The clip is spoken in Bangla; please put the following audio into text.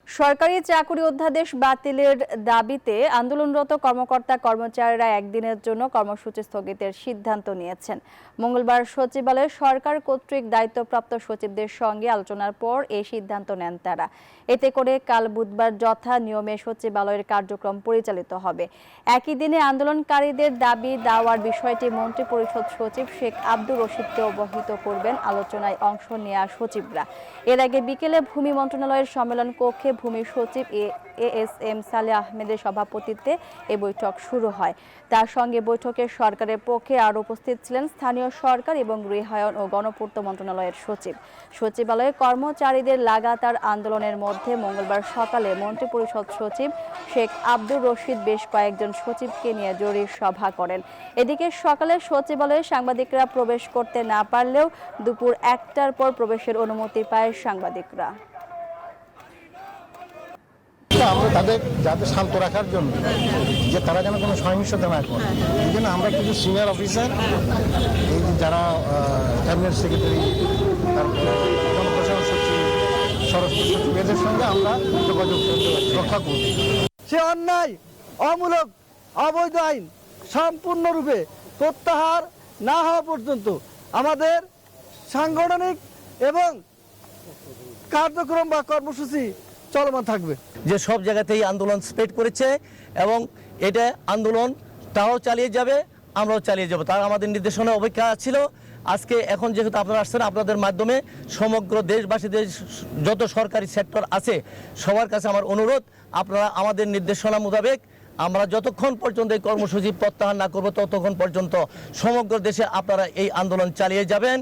সরকারি চাকরি অধ্যাদেশ বাতিলের দাবিতে আন্দোলনরত কর্মকর্তা কর্মচারীরা একদিনের জন্য কর্মসূচি স্থগিতের সিদ্ধান্ত নিয়েছেন। মঙ্গলবার সচিবালয়ে সরকার কর্তৃক দায়িত্বপ্রাপ্ত সচিবদের সঙ্গে আলোচনার পর এই সিদ্ধান্ত নেন তারা। এতে করে কাল বুধবার যথা নিয়মে সচিবালয়ের কার্যক্রম পরিচালিত হবে। একই দিনে আন্দোলনকারীদের দাবি দেওয়ার বিষয়টি মন্ত্রিপরিষদ সচিব শেখ আব্দুর রশিদকে অবহিত করবেন আলোচনায় অংশ নেওয়া সচিবরা। এর আগে বিকেলে ভূমি মন্ত্রণালয়ের সম্মেলন কক্ষে ভূমি সচিব এএসএম সালেহ আহমেদের সভাপতিত্বে এই বৈঠক শুরু হয়। তার সঙ্গে বৈঠকে সরকারের পক্ষে আরও উপস্থিত ছিলেন স্থানীয় সরকার এবং গৃহায়ন ও গণপূর্ত মন্ত্রণালয়ের সচিব। সচিবালয়ে কর্মচারীদের লাগাতার আন্দোলনের মধ্যে মঙ্গলবার সকালে মন্ত্রিপরিষদ সচিব শেখ আব্দুর রশিদ বেশ কয়েকজন সচিবকে নিয়ে জরুরি সভা করেন। এদিকে সকালে সচিবালয়ে সাংবাদিকরা প্রবেশ করতে না পারলেও দুপুর 1টার পর প্রবেশের অনুমতি পায় সাংবাদিকরা। আমরা যাদের শান্ত রাখার জন্য যে তারা যেন কোনো সহিংসতা না করে, এই জন্য আমরা কিছু সিনিয়র অফিসার, এই যে যারা ক্যাবিনেট সেক্রেটারি, তারপরে জনপ্রশাসন সচিব, স্বরাষ্ট্র সচিব, এদের সঙ্গে আমরা যোগাযোগ রক্ষা করব। সে অন্যায়, অমূলক, অবৈধ আইন সম্পূর্ণরূপে প্রত্যাহার না হওয়া পর্যন্ত আমাদের সাংগঠনিক এবং কার্যক্রম বা কর্মসূচি চলমান থাকবে। যে সব জায়গাতেই আন্দোলন স্প্রেড করেছে এবং এটা আন্দোলন তাও চালিয়ে যাবে, আমরাও চালিয়ে যাব, তার আমাদের নির্দেশনা অপেক্ষা ছিল। আজকে এখন যেহেতু আপনারা আসছেন, আপনাদের মাধ্যমে সমগ্র দেশবাসীদের যত সরকারি সেক্টর আছে সবার কাছে আমার অনুরোধ, আপনারা আমাদের নির্দেশনা মোতাবেক আমরা যতক্ষণ পর্যন্ত এই কর্মসূচি প্রত্যাহার না করব ততক্ষণ পর্যন্ত সমগ্র দেশে আপনারা এই আন্দোলন চালিয়ে যাবেন।